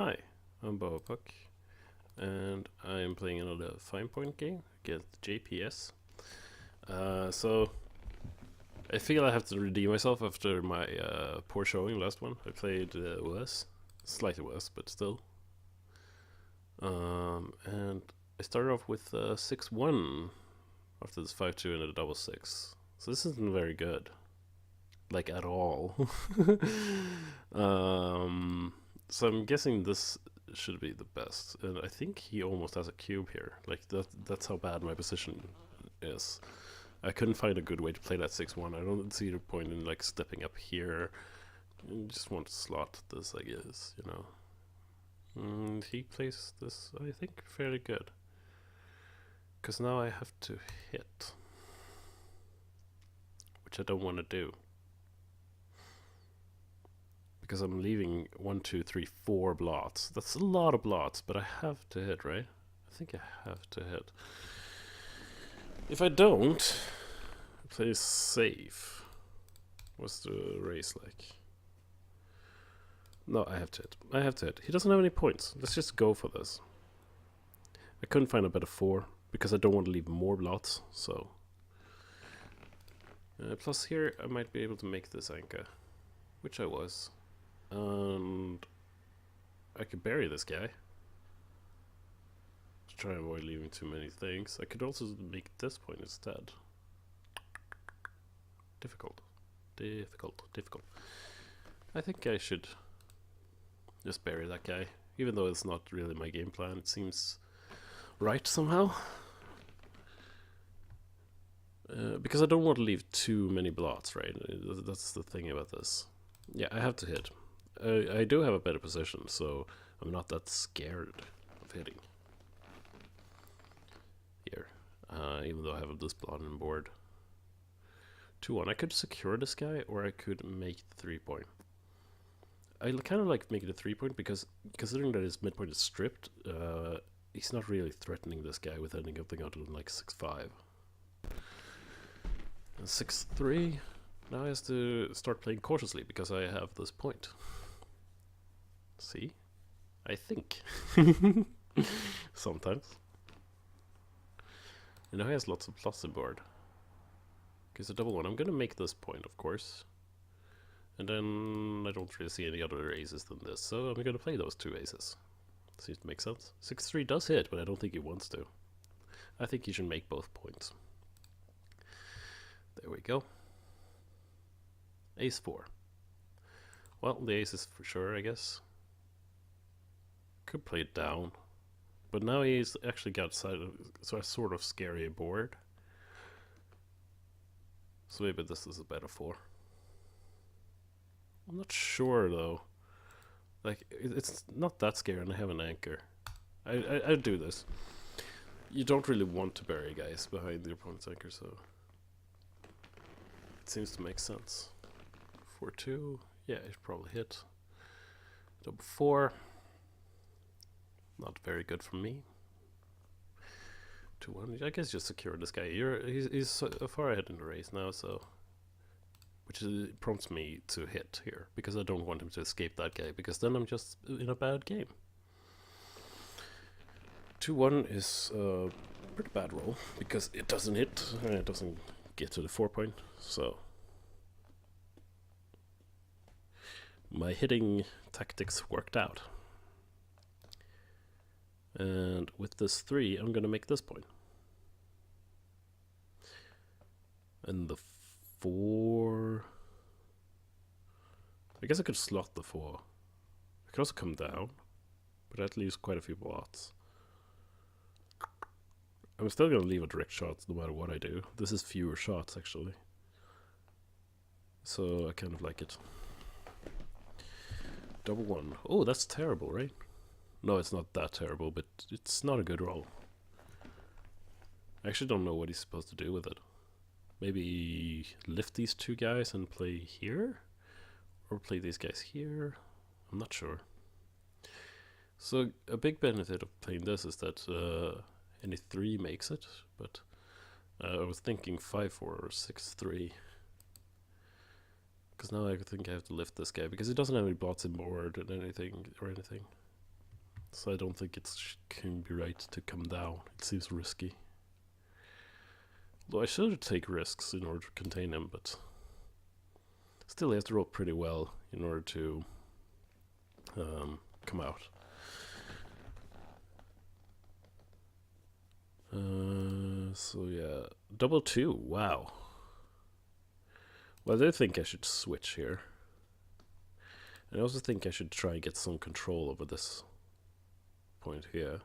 Hi, I'm Puck, and I'm playing another Fine Point game against JPS. So I feel I have to redeem myself after my poor showing last one. I played worse, slightly worse, but still. And I started off with 6-1 after this 5-2 and a double six. So this isn't very good, like at all. So I'm guessing this should be the best, and I think he almost has a cube here. Like that's how bad my position is. I couldn't find a good way to play that 6-1. I don't see the point in like stepping up here. I just want to slot this, I guess, you know. And he plays this, I think, fairly good. Because now I have to hit, which I don't want to do. Because I'm leaving 1, 2, 3, 4 blots. That's a lot of blots, but I have to hit, right? I think I have to hit. If I don't, I play safe. What's the race like? No, I have to hit. I have to hit. He doesn't have any points. Let's just go for this. I couldn't find a better 4 because I don't want to leave more blots. So, plus here I might be able to make this anchor, which I was, and I could bury this guy to try and avoid leaving too many things. I could also make this point instead. Difficult. I think I should just bury that guy, even though it's not really my game plan. It seems right somehow. Because I don't want to leave too many blots, right? That's the thing about this. Yeah, I have to hit. I do have a better position, so I'm not that scared of hitting. Here. Even though I have this blot on board. 2-1. I could secure this guy, or I could make the 3-point. I kind of like making a 3-point because, considering that his midpoint is stripped, he's not really threatening this guy with anything out of like 6-5. And 6-3, now he has to start playing cautiously because I have this point. See? I think. Sometimes. And now he has lots of plus on board. Okay, so double 1. I'm gonna make this point, of course. And then I don't really see any other aces than this, so I'm gonna play those 2 aces. Seems to make sense. 6-3 does hit, but I don't think he wants to. I think he should make both points. There we go. Ace-4. Well, the ace is for sure, I guess. Could play it down. But now he's actually got a sort of scary board. So maybe this is a better 4. I'm not sure though. Like, it's not that scary, and I have an anchor. I'd do this. You don't really want to bury guys behind your opponent's anchor, so it seems to make sense. 4-2, yeah, it should probably hit. Double 4, not very good from me. 2-1, I guess just secure this guy. He's so far ahead in the race now, so which prompts me to hit here, because I don't want him to escape that guy, because then I'm just in a bad game. 2-1 is a pretty bad roll, because it doesn't hit, and it doesn't get to the 4-point, so my hitting tactics worked out. And with this 3, I'm gonna make this point. And the 4... I guess I could slot the 4. I could also come down, but that leaves quite a few blots. I'm still gonna leave a direct shot no matter what I do. This is fewer shots, actually. So I kind of like it. Double 1. Oh, that's terrible, right? No, it's not that terrible, but it's not a good roll. I actually don't know what he's supposed to do with it. Maybe lift these 2 guys and play here? Or play these guys here? I'm not sure. So a big benefit of playing this is that any 3 makes it, but I was thinking 5-4 or 6-3. Because now I think I have to lift this guy, because he doesn't have any blots in board and anything. So I don't think it can be right to come down. It seems risky. Though I should take risks in order to contain him, but still he has to roll pretty well in order to come out. So yeah, double 2, wow. Well, I do think I should switch here. And I also think I should try and get some control over this point here.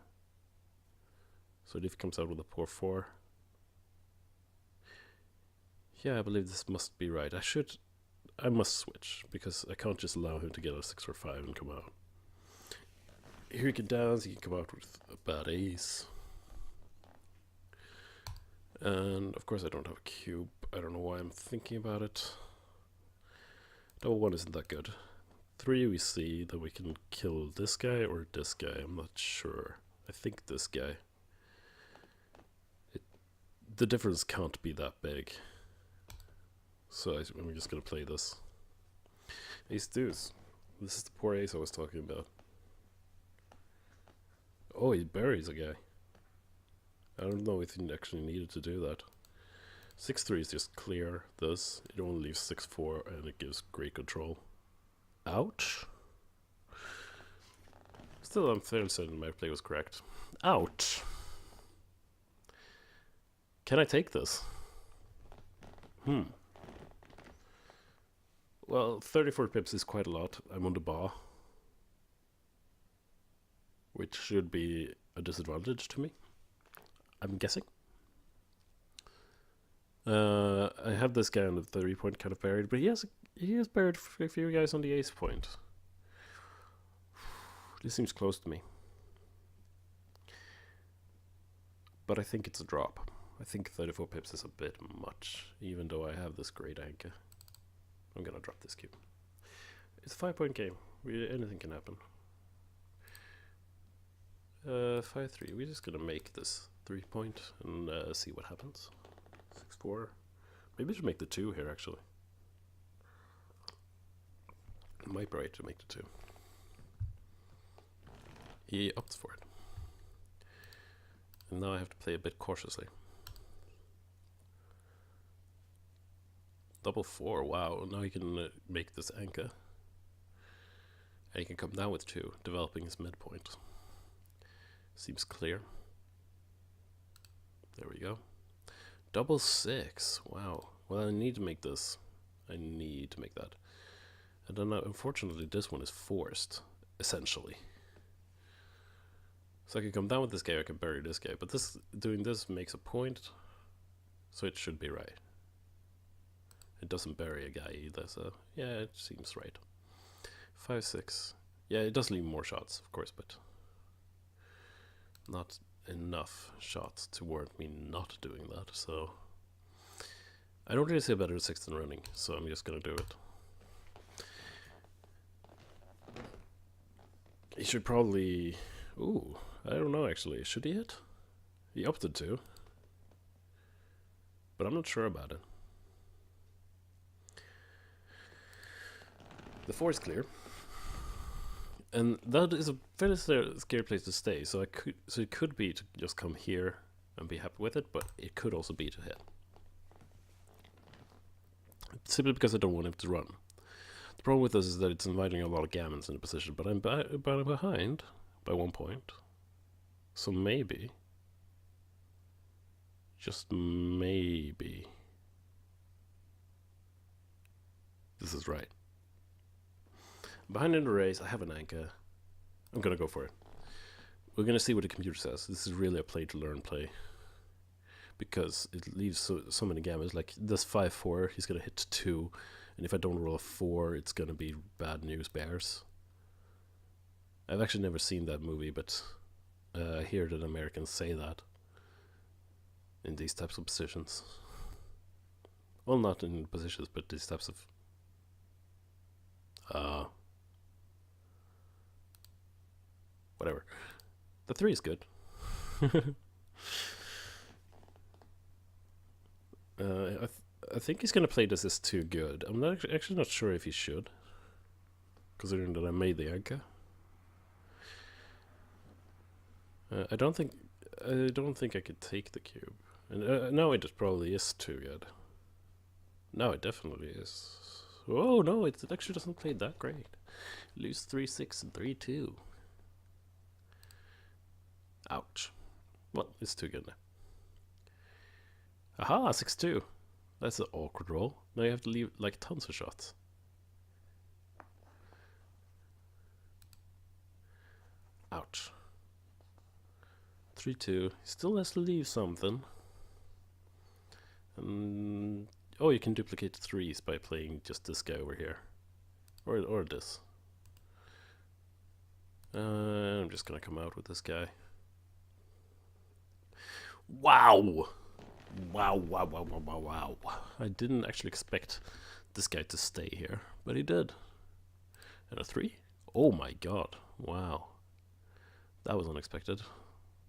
So if he comes out with a poor 4. Yeah, I believe this must be right. I must switch, because I can't just allow him to get a 6 or 5 and come out. Here he can downs, he can come out with a bad ace. And of course I don't have a cube. I don't know why I'm thinking about it. Double 1 isn't that good. 3 we see that we can kill this guy or this guy, I'm not sure. I think this guy. The difference can't be that big. So I'm just gonna play this. Ace deuce. This is the poor ace I was talking about. Oh, he buries a guy. I don't know if he actually needed to do that. 6-3 is just clear this. It only leaves 6-4 and it gives great control. Ouch. Still, I'm fairly certain my play was correct. Ouch. Can I take this? Well, 34 pips is quite a lot. I'm on the bar, which should be a disadvantage to me, I'm guessing. I have this guy on the 30 point kind of buried, but he has buried a few guys on the ace point. This seems close to me. But I think it's a drop. I think 34 pips is a bit much, even though I have this great anchor. I'm gonna drop this cube. It's a 5 point game. Anything can happen. 5-3. We're just gonna make this 3 point and see what happens. 6-4. Maybe we should make the 2 here, actually. It might be right to make the 2. He opts for it. And now I have to play a bit cautiously. Double 4, wow. Now he can make this anchor. And he can come down with 2, developing his midpoint. Seems clear. There we go. Double 6, wow. Well, I need to make this. I need to make that. And then unfortunately this one is forced, essentially. So I can come down with this guy, I can bury this guy. But doing this makes a point, so it should be right. It doesn't bury a guy either, so yeah, it seems right. 5-6. Yeah, it does leave more shots, of course, but not enough shots to warrant me not doing that, so I don't really see a better 6 than running, so I'm just gonna do it. He should probably... Ooh, I don't know actually. Should he hit? He opted to. But I'm not sure about it. The 4 is clear. And that is a fairly scary place to stay, so it could be to just come here and be happy with it, but it could also be to hit. Simply because I don't want him to run. The problem with this is that it's inviting a lot of gammons in the position, but I'm behind by 1 point. So maybe, just maybe, this is right. Behind in the race, I have an anchor. I'm gonna go for it. We're gonna see what the computer says. This is really a play to learn play, because it leaves so many gammons. Like this 5-4, he's gonna hit 2, and if I don't roll a 4, it's gonna be bad news bears. I've actually never seen that movie, but I hear that Americans say that in these types of positions. Well, not in positions, but these types of whatever. The 3 is good. I think he's gonna play this as too good. I'm not actually not sure if he should, considering that I made the anchor. I don't think I could take the cube. And no, it probably is too good. No, it definitely is. Oh no, it actually doesn't play that great. Lose 3-6 and 3-2. Ouch. Well, it's too good now. Aha, 6-2. That's an awkward roll. Now you have to leave like tons of shots. Ouch. 3-2. Still has to leave something. Oh, you can duplicate threes by playing just this guy over here. Or this. I'm just gonna come out with this guy. Wow! Wow. I didn't actually expect this guy to stay here, but he did. And a 3? Oh my god. Wow. That was unexpected.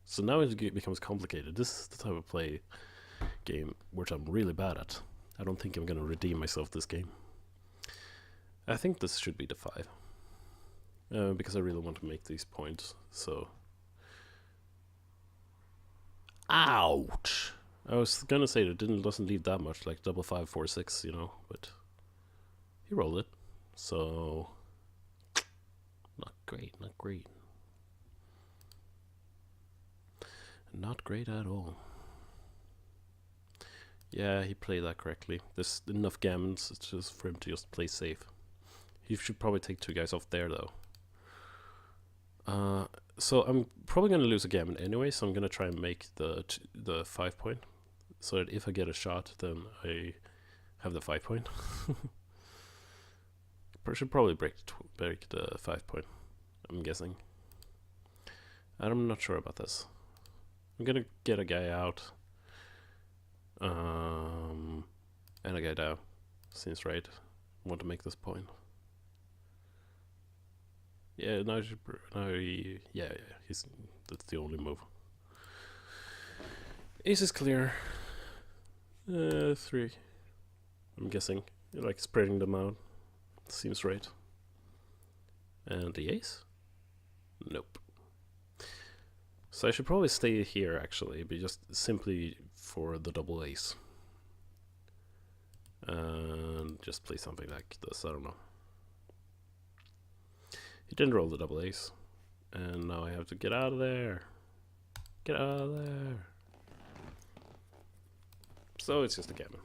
So now it becomes complicated. This is the type of play game which I'm really bad at. I don't think I'm gonna redeem myself this game. I think this should be the 5. Because I really want to make these points, so... Ouch! I was gonna say that it doesn't leave that much, like double 5, 4, 6, you know, but... He rolled it, so... Not great. Not great at all. Yeah, he played that correctly. There's enough gammons just for him to just play safe. He should probably take 2 guys off there, though. So I'm probably going to lose a gammon anyway, so I'm going to try and make the 5 point. So that if I get a shot, then I have the 5 point. I should probably break the 5 point, I'm guessing. I'm not sure about this. I'm going to get a guy out. And a guy down. Seems right. I want to make this point. Yeah, that's the only move. Ace is clear. 3. I'm guessing. Like spreading them out. Seems right. And the ace? Nope. So I should probably stay here actually, but just simply for the double ace. And just play something like this, I don't know. He didn't roll the double ace. And now I have to get out of there. Get out of there. So it's just a gammon.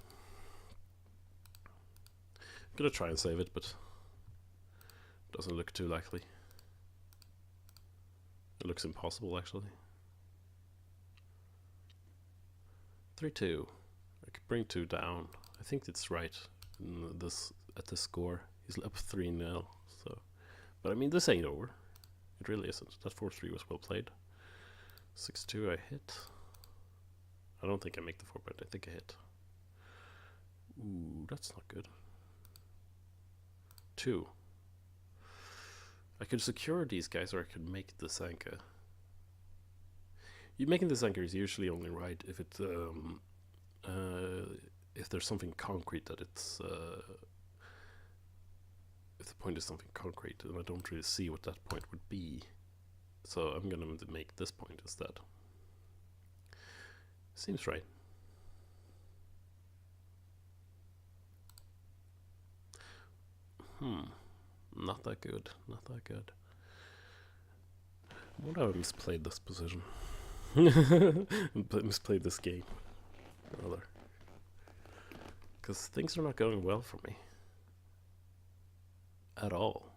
I'm gonna try and save it, but doesn't look too likely. It looks impossible, actually. 3-2. I could bring 2 down. I think it's right in this at the score. He's up 3-0. So, but I mean, this ain't over. It really isn't. That 4-3 was well played. 6-2, I hit. I don't think I make the 4 point. I think I hit. Ooh, that's not good. 2. I could secure these guys, or I could make the Sanka. Making the Sanka is usually only right if it if there's something concrete that it's if the point is something concrete, and I don't really see what that point would be. So I'm gonna make this point instead. Seems right. Not that good. Not that good. What have I misplayed this position? Misplayed this game. Rather. Because things are not going well for me. At all.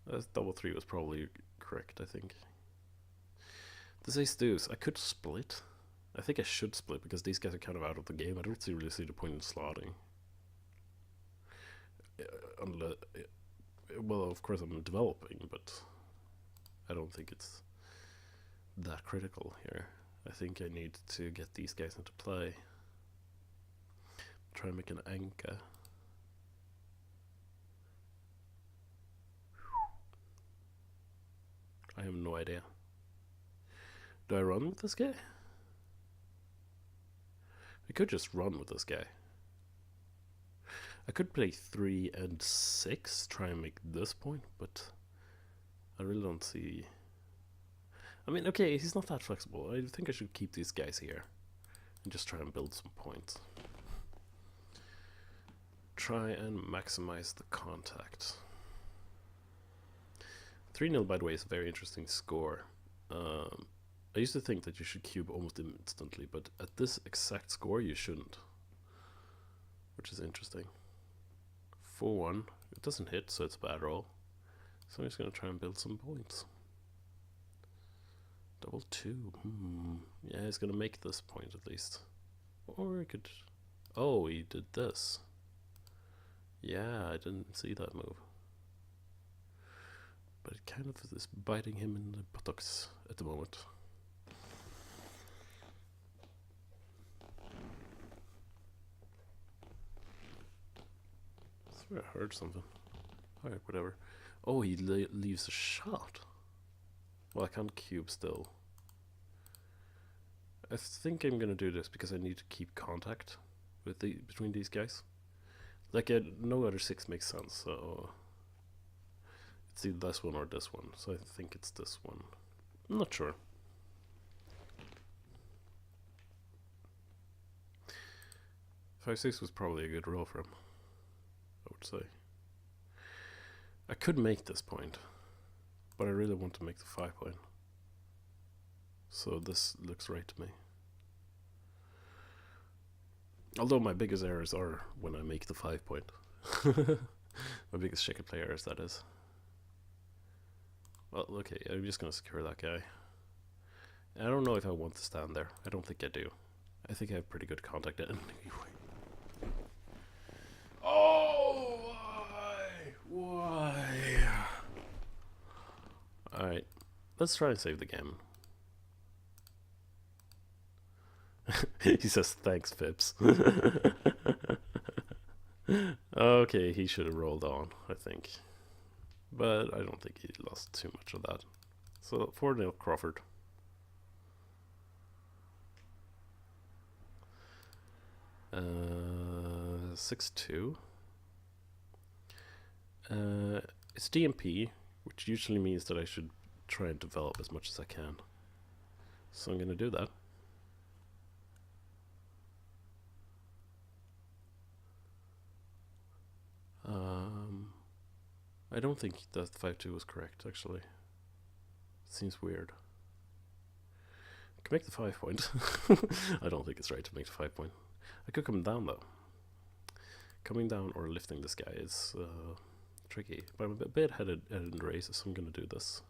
That double 3 was probably correct, I think. This ace deuce. I could split. I think I should split because these guys are kind of out of the game. I don't really see the point in slotting. Well, of course I'm developing, but I don't think it's that critical here. I think I need to get these guys into play. Try and make an anchor. I have no idea. Do I run with this guy? I could just run with this guy. I could play 3 and 6, try and make this point, but I really don't see I mean, okay, he's not that flexible. I think I should keep these guys here and just try and build some points. Try and maximize the contact. 3-0, by the way, is a very interesting score. I used to think that you should cube almost instantly, but at this exact score you shouldn't. Which is interesting. 4-1. It doesn't hit, so it's a bad roll. So I'm just going to try and build some points. 2-2. Yeah, he's going to make this point at least. Or he could... Oh, he did this. Yeah, I didn't see that move. But it kind of is biting him in the buttocks at the moment. I swear I heard something. Alright, whatever. Oh, he leaves a shot. Well, I can't cube still. I think I'm gonna do this because I need to keep contact with between these guys. Like, no other 6 makes sense, so... It's either this one or this one, so I think it's this one. I'm not sure. 5-6 was probably a good roll for him, I would say. I could make this point, but I really want to make the 5 point. So this looks right to me. Although my biggest errors are when I make the 5 point. My biggest chicken play errors, that is. Well, okay, I'm just gonna secure that guy. I don't know if I want to stand there. I don't think I do. I think I have pretty good contact anyway. Oh, why? Alright, let's try and save the game. He says, thanks, Fibs. Okay, he should have rolled on, I think. But I don't think he lost too much of that. So 4-0 Crawford. Uh, 6-2. It's DMP, which usually means that I should try and develop as much as I can. So I'm gonna do that. I don't think that 5-2 was correct, actually. It seems weird. I can make the 5 point. I don't think it's right to make the 5 point. I could come down, though. Coming down or lifting this guy is tricky. But I'm a bit headed in the races, so I'm going to do this.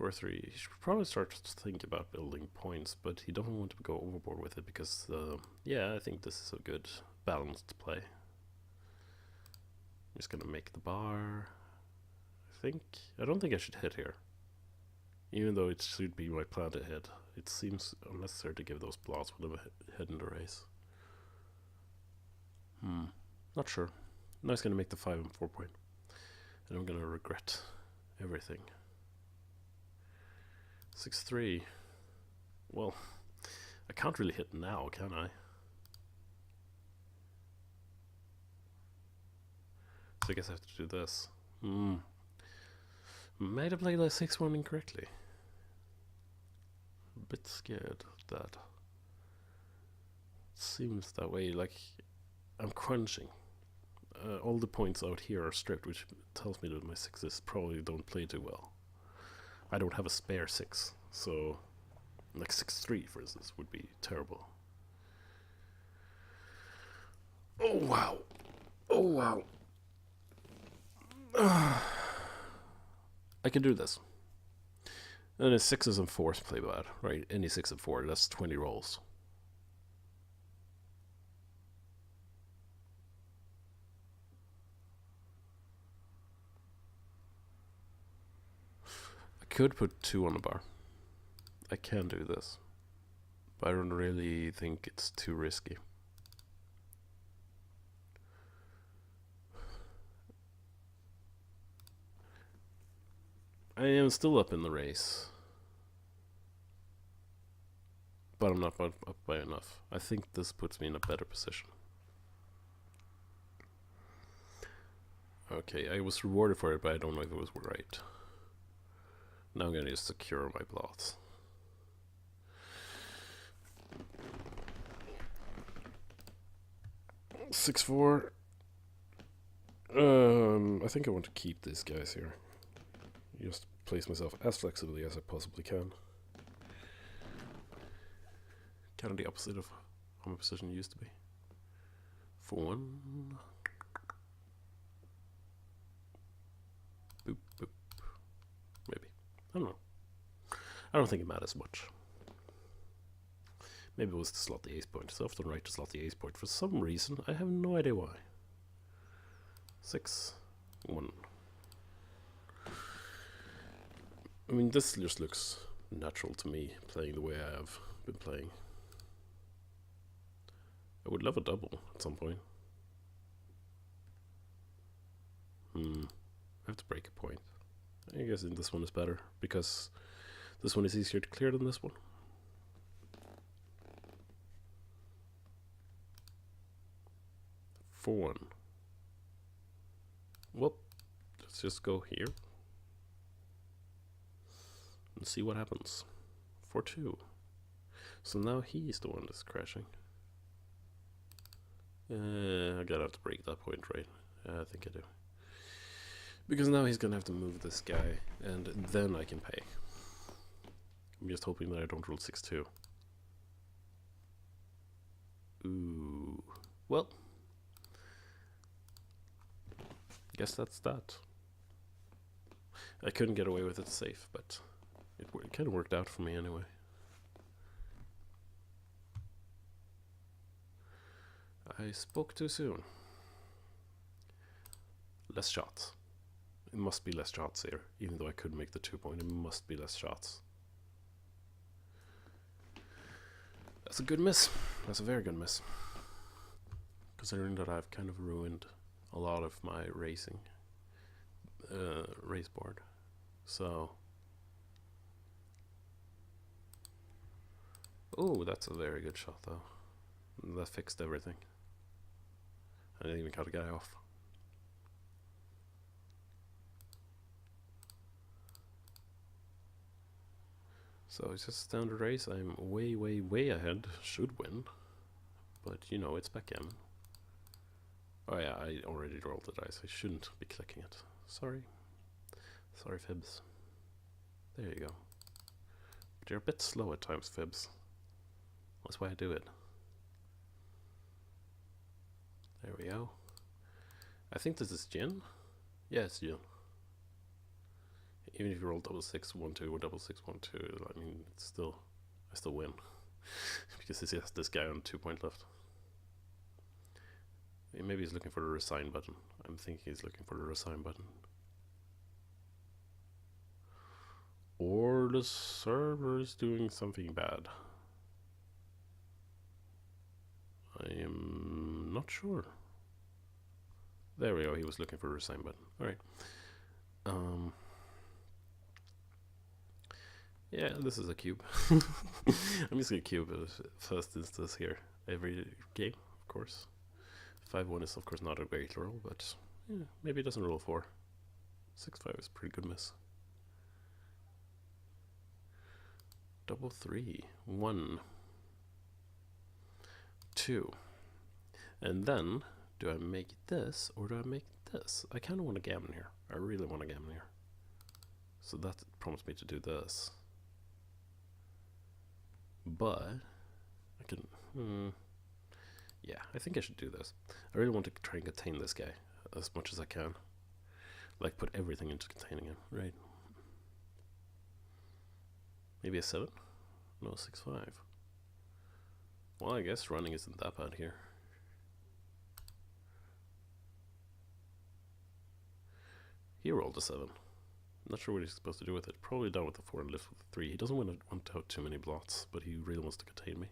4-3. He should probably start to think about building points, but he doesn't want to go overboard with it because, yeah, I think this is a good balanced play. I'm just gonna make the bar. I don't think I should hit here. Even though it should be my plan to hit. It seems unnecessary to give those blots when I'm head in the race. Not sure. Now he's gonna make the 5 and 4 point. And I'm gonna regret everything. 6-3. Well, I can't really hit now, can I? So I guess I have to do this. Might have played that 6-1 incorrectly. A bit scared of that. Seems that way, like I'm crunching. All the points out here are stripped, which tells me that my 6s probably don't play too well. I don't have a spare 6, so like 6-3 for instance would be terrible. Oh wow. Oh wow. I can do this. And his 6s and 4s play bad, right? Any 6 and 4, that's 20 rolls. I could put 2 on the bar. I can do this. But I don't really think it's too risky. I am still up in the race. But I'm not up by enough. I think this puts me in a better position. Okay, I was rewarded for it, but I don't know if it was right. Now I'm gonna just secure my plots. Six four. I think I want to keep these guys here. Just place myself as flexibly as I possibly can. Kind of the opposite of how my position used to be. For one. Boop, boop. Maybe. I don't know. I don't think it matters much. Maybe it was to slot the ace point. It's often right to slot the ace point for some reason. I have no idea why. 6, 1. I mean, this just looks natural to me, playing the way I have been playing. I would love a double at some point. I have to break a point. I guess this one is better, because this one is easier to clear than this one. For one. Well, let's just go here and see what happens. For 2. So now he's the one that's crashing. I gotta have to break that point, right? I think I do. Because now he's gonna have to move this guy, and then I can pay. I'm just hoping that I don't roll 6-2. Ooh. Well. Guess that's that. I couldn't get away with it safe, but it kind of worked out for me anyway. I spoke too soon. Less shots. It must be less shots here. Even though I could make the 2 point, it must be less shots. That's a good miss. That's a very good miss. Considering that I've kind of ruined a lot of my race board. So... Oh, that's a very good shot though. That fixed everything. I didn't even cut a guy off. So it's just a standard race. I'm way, way, way ahead. Should win. But you know, it's backgammon. Oh yeah, I already rolled the dice. I shouldn't be clicking it. Sorry. Sorry, Fibs. There you go. But you're a bit slow at times, Fibs. That's why I do it. There we go. I think this is gin. Yeah, it's gin. Even if you roll double 6, 1, 2, or double 6, 1, 2, I mean, it's still, I still win. Because he has this guy on 2 point left. Maybe he's looking for the resign button. I'm thinking he's looking for the resign button. Or the server is doing something bad. I am not sure. There we go, he was looking for the resign button. Alright. Yeah, this is a cube. I'm just gonna cube first instance here. Every game, of course. 5-1 is of course not a great roll, but yeah, maybe it doesn't roll 4. 6-5 is a pretty good miss. Double 3, 1, 2. And then, do I make this or do I make this? I kind of want a gammon here. I really want a gammon here. So that prompts me to do this. But I can, yeah, I think I should do this. I really want to try and contain this guy as much as I can. Like put everything into containing him, right? Maybe a 7? No, 6-5. Well, I guess running isn't that bad here. He rolled a 7. Not sure what he's supposed to do with it. Probably down with the 4 and lift with the 3. He doesn't want to have too many blots, but he really wants to contain me.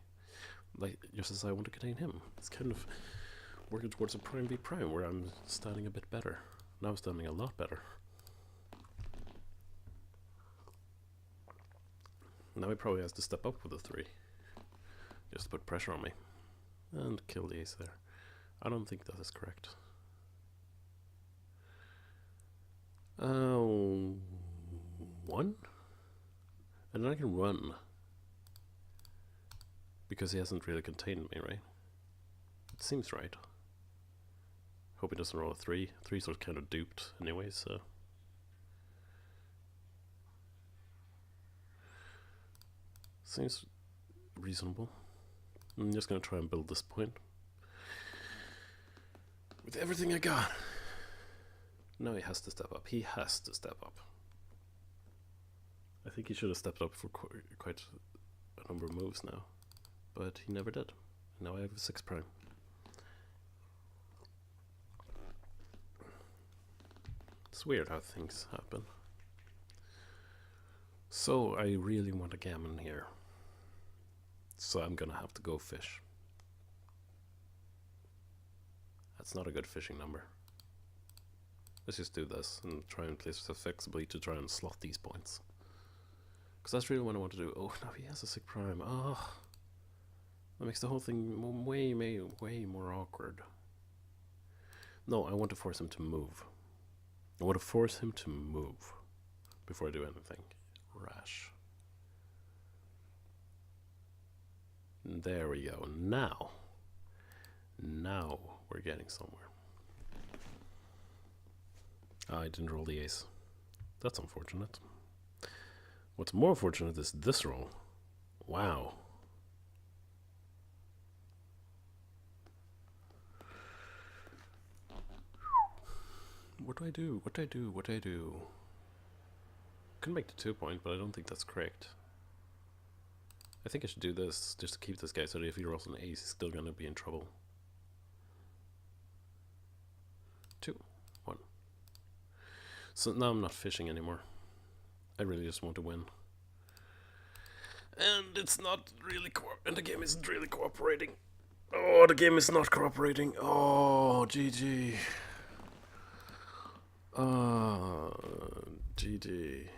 Like, just as I want to contain him. It's kind of working towards a prime v prime, where I'm standing a bit better. Now I'm standing a lot better. Now he probably has to step up with a 3. Just to put pressure on me. And kill the ace there. I don't think that is correct. One? And then I can run. Because he hasn't really contained me, right? It seems right. Hope he doesn't roll a 3. 3's was kind of duped anyway, so... Seems reasonable. I'm just gonna try and build this point. With everything I got. No, he has to step up. He has to step up. I think he should have stepped up for quite a number of moves now. But he never did. Now I have a 6 prime. It's weird how things happen. So I really want a gammon here. So I'm gonna have to go fish. That's not a good fishing number. Let's just do this and try and place it flexibly to try and slot these points. Because that's really what I want to do. Oh, now he has a 6 prime. Oh, that makes the whole thing way more awkward. No, I want to force him to move. I want to force him to move before I do anything rash. And there we go. Now we're getting somewhere. I didn't roll the ace. That's unfortunate. What's more fortunate is this roll. Wow. What do I do? What do I do? What do I do? Couldn't make the 2 point, but I don't think that's correct. I think I should do this just to keep this guy so that if he rolls an ace, he's still gonna be in trouble. 2, 1. So now I'm not fishing anymore. I really just want to win. And it's not really and the game isn't really cooperating. Oh, the game is not cooperating. Oh, GG. GG.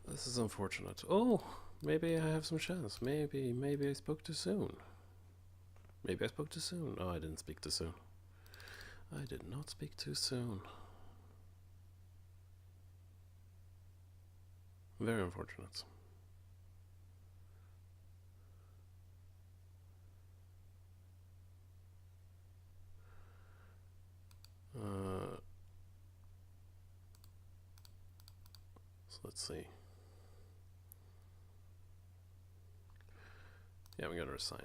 This is unfortunate. Oh, maybe I have some chance. Maybe I spoke too soon. Maybe I spoke too soon. Oh, I didn't speak too soon. I did not speak too soon. Very unfortunate. So let's see. Yeah, we gotta resign.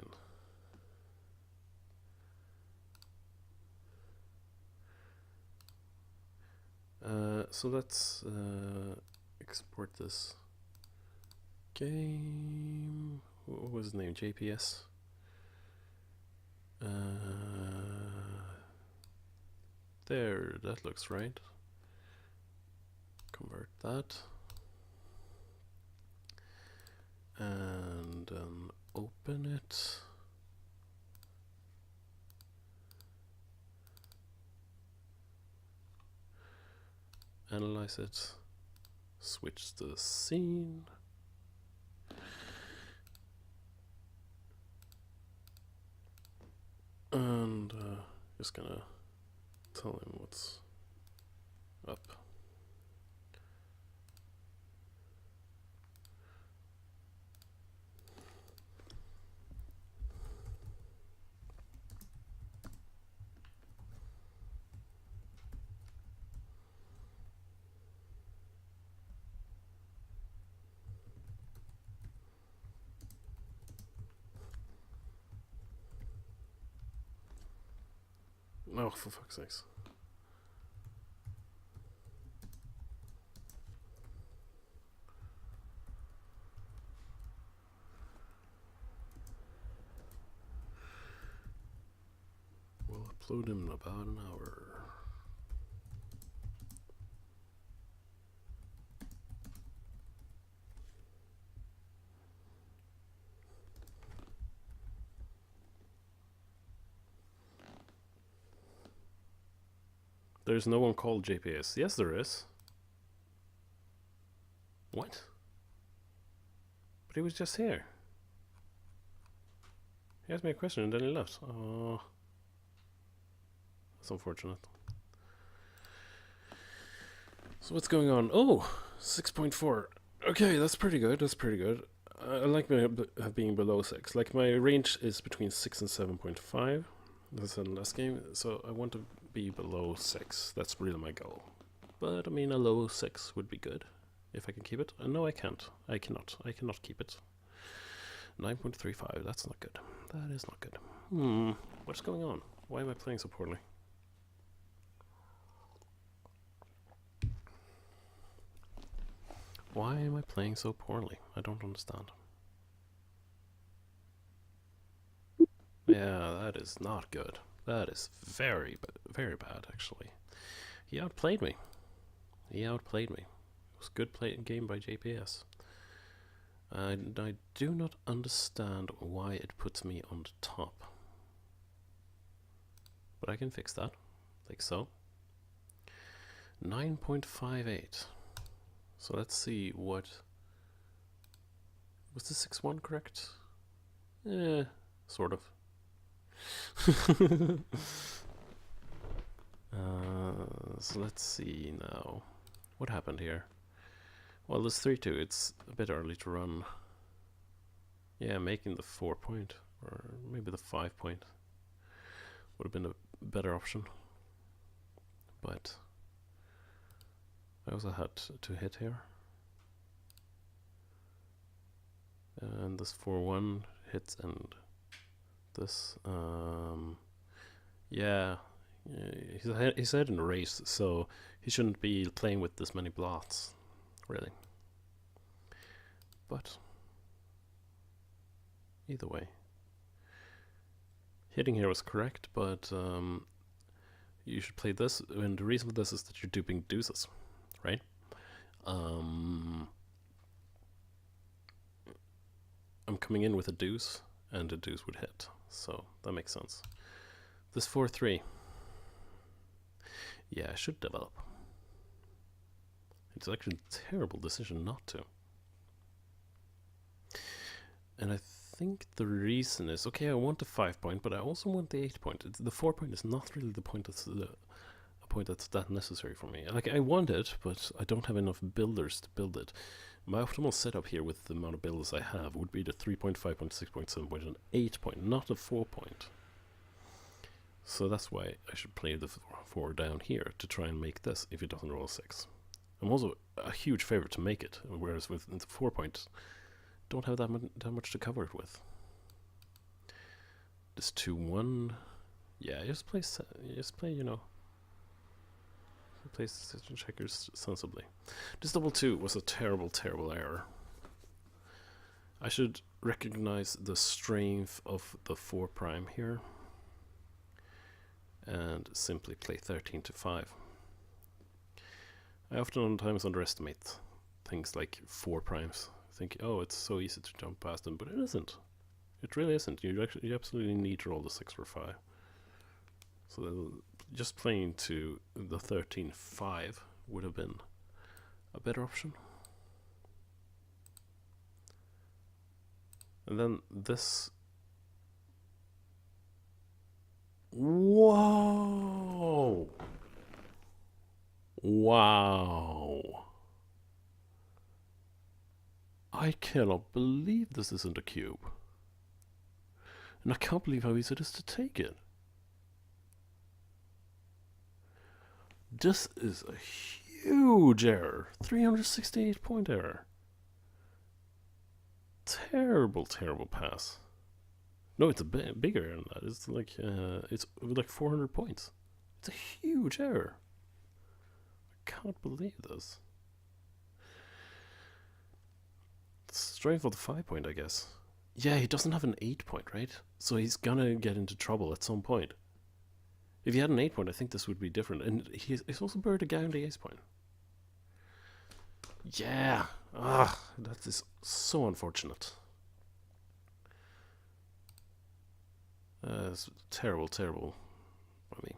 So let's export this game. What was his name? JPS. There, that looks right. Convert that. And open it. Analyze it. Switch the scene. And just gonna tell him what's up. Oh, for fuck's sakes. We'll upload him in about an hour. There's no one called JPS. Yes, there is. What? But he was just here. He asked me a question and then he left. Oh, that's unfortunate. So what's going on? Oh, 6.4. Okay, that's pretty good. That's pretty good. I like being below 6. Like, my range is between 6 and 7.5. That's in last game. So I want to be below 6. That's really my goal. But, I mean, a low 6 would be good. If I can keep it. No, I can't. I cannot. I cannot keep it. 9.35. That's not good. That is not good. What's going on? Why am I playing so poorly? Why am I playing so poorly? I don't understand. Yeah, that is not good. That is very, very bad, actually. He outplayed me. He outplayed me. It was a good game by JPS. And I do not understand why it puts me on the top. But I can fix that. Like so. 9.58. So let's see what... Was the 6-1 correct? Sort of. So let's see now. What happened here? Well, this 3-2, it's a bit early to run. Yeah, making the 4-point, or maybe the 5-point, would have been a better option. But I also had to hit here. And this 4-1 hits and this, yeah, he's had in a race, so he shouldn't be playing with this many blots, really. But either way, hitting here was correct, but you should play this, and the reason for this is that you're duping deuces, right? I'm coming in with a deuce, and a deuce would hit, so that makes sense. This 4-3. Yeah, I should develop. It's actually a terrible decision not to. And I think the reason is, okay, I want the 5-point, but I also want the 8-point. The 4-point is not really the point that's a point that's that necessary for me. Like, I want it, but I don't have enough builders to build it. My optimal setup here with the amount of builders I have would be the 3-point, 5-point, 6-point, 7-point, and 8-point, not the 4-point. So that's why I should play the 4 down here to try and make this if it doesn't roll 6. I'm also a huge favorite to make it, whereas with the 4-point, don't have that much to cover it with. This 2-1, yeah, just play, you know, play checkers sensibly. This double 2 was a terrible, terrible error. I should recognize the strength of the 4' here and simply play 13 to 5. I oftentimes underestimate things like 4 primes. Think, oh, it's so easy to jump past them, but it isn't. It really isn't. You absolutely need to roll the 6 or 5. So just playing to the 13-5 would have been a better option. And then this. Whoa! Wow! I cannot believe this isn't a cube. And I can't believe how easy it is to take it. This is a huge error. 368-point error. Terrible, terrible pass. No, it's a bit bigger than that. It's like 400 points. It's a huge error. I can't believe this. Straight for the 5-point, I guess. Yeah, he doesn't have an 8-point, right? So he's gonna get into trouble at some point. If he had an 8-point, I think this would be different. And he's also buried a guy on the ace-point. Yeah! Ah, that is so unfortunate. It's terrible, terrible. I mean,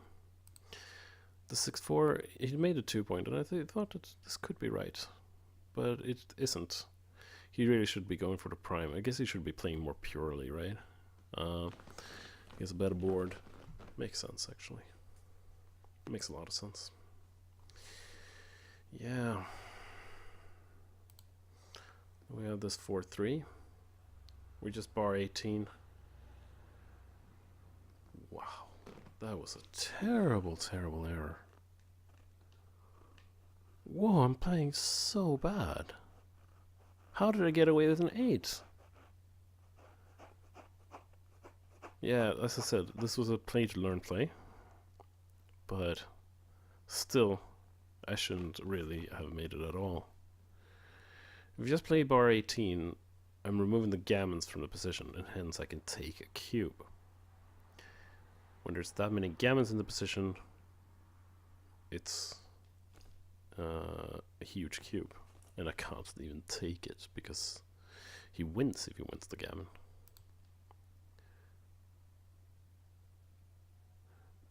The 6-4, he made a 2-point, and I thought that this could be right, but it isn't. He really should be going for the prime. I guess he should be playing more purely, right? He has a better board. Makes sense, actually. Makes a lot of sense. Yeah. We have this 4-3. We just bar 18. Wow. That was a terrible, terrible error. Whoa, I'm playing so bad. How did I get away with an 8? Yeah, as I said, this was a play-to-learn play. But still, I shouldn't really have made it at all. If you just play bar 18, I'm removing the gammons from the position, and hence I can take a cube. When there's that many gammons in the position, it's a huge cube. And I can't even take it, because he wins if he wins the gammon.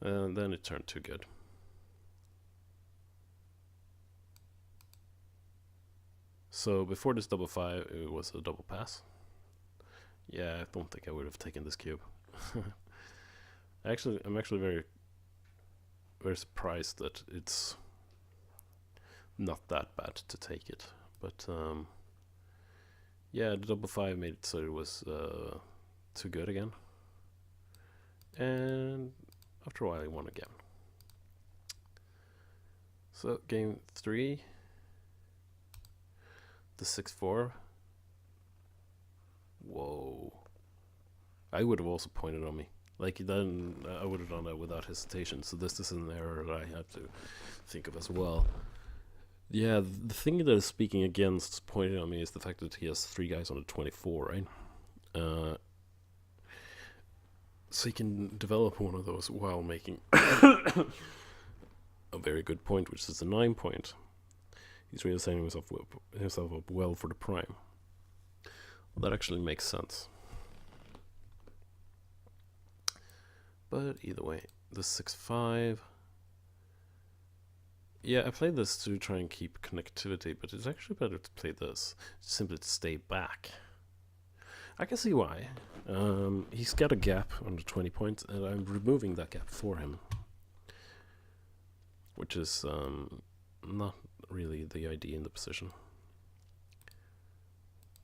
And then it turned too good. So before this double 5, it was a double pass. Yeah, I don't think I would have taken this cube. I'm actually very, very surprised that it's not that bad to take it. But yeah, the double 5 made it so it was too good again. And after a while, he won again. So game 3. The 6-4. Whoa. I would have also pointed on me. Like, then I would have done that without hesitation. So this is an error that I had to think of as well. Yeah, the thing that is speaking against pointing on me is the fact that he has 3 guys on the 24, right? So he can develop one of those while making a very good point, which is a 9-point. He's really setting himself up well for the prime. Well, that actually makes sense. But either way, the 6-5. Yeah, I played this to try and keep connectivity, but it's actually better to play this simply to stay back. I can see why. He's got a gap on the 20 points, and I'm removing that gap for him. Which is not really the idea in the position.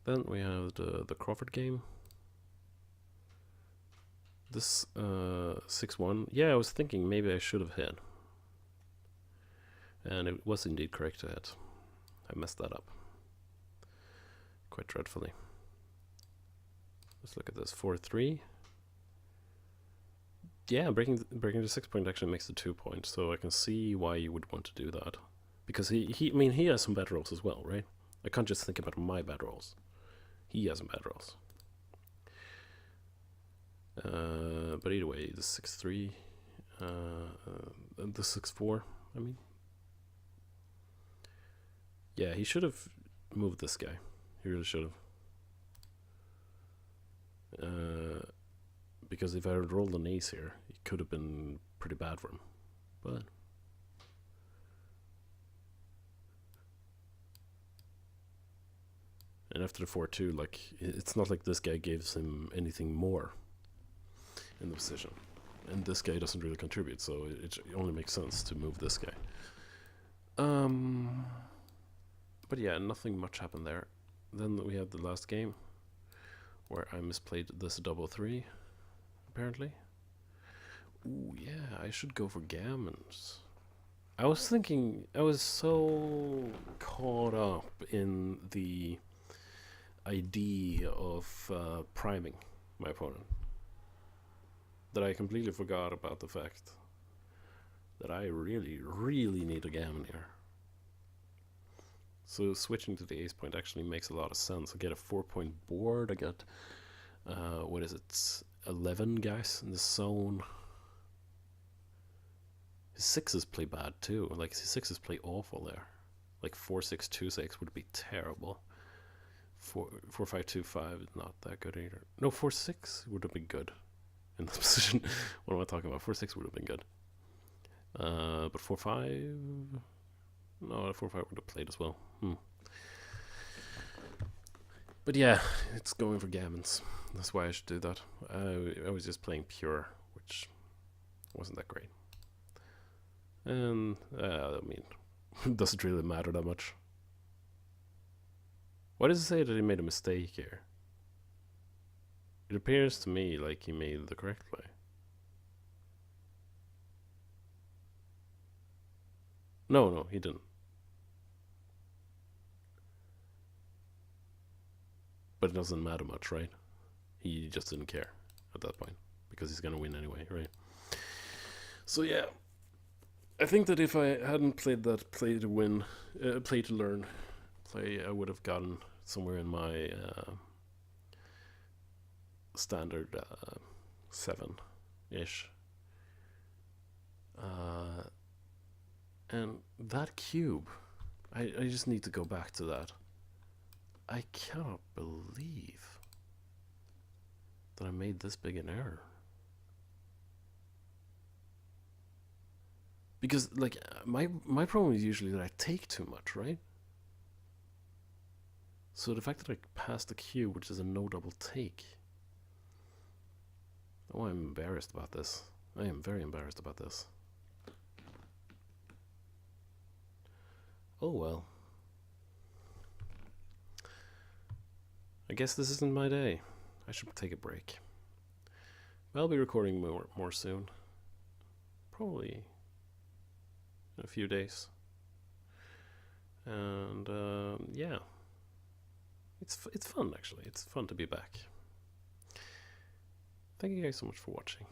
Then we have the Crawford game. This 6-1. Yeah, I was thinking maybe I should have hit. And it was indeed correct to hit. I messed that up quite dreadfully. Let's look at this 4-3. Yeah, breaking the 6-point actually makes the 2-point, so I can see why you would want to do that. Because he has some bad rolls as well, right? I can't just think about my bad rolls. He has some bad rolls. But either way, the 6-3, the 6-4, I mean. Yeah, he should have moved this guy. He really should have. Because if I had rolled an ace here, it could have been pretty bad for him. But and after the 4-2, like, it's not like this guy gives him anything more in the position. And this guy doesn't really contribute, so it only makes sense to move this guy. But yeah, nothing much happened there. Then we had the last game, where I misplayed this double 3, apparently. Ooh, yeah, I should go for gammons. I was thinking, I was so caught up in the idea of priming my opponent that I completely forgot about the fact that I really, really need a gammon here. So switching to the ace point actually makes a lot of sense. I get a 4-point board. I got, what is it, 11 guys in the zone. His 6s play bad too. Like, his 6s play awful there. Like 4-6, 2-6 would be terrible. 4-5, 2-5 is not that good either. No, 4-6 would have been good in this position. What am I talking about? 4-6 would have been good. But 4-5... No, 4-5 would have played as well. But yeah, it's going for gammons. That's why I should do that. I was just playing pure, which wasn't that great. And, I mean, it doesn't really matter that much. Why does it say that he made a mistake here? It appears to me like he made the correct play. No, he didn't. But it doesn't matter much, right? He just didn't care at that point because he's gonna win anyway, right? So yeah, I think that if I hadn't played that play to win, play to learn play, I would have gotten somewhere in my standard 7-ish. And that cube, I just need to go back to that. I cannot believe that I made this big an error. Because, like, my problem is usually that I take too much, right? So the fact that I passed the cube, which is a no double take. Oh, I'm embarrassed about this. I am very embarrassed about this. Oh well. I guess this isn't my day. I should take a break. I'll be recording more soon. Probably in a few days. And yeah, it's fun actually. It's fun to be back. Thank you guys so much for watching.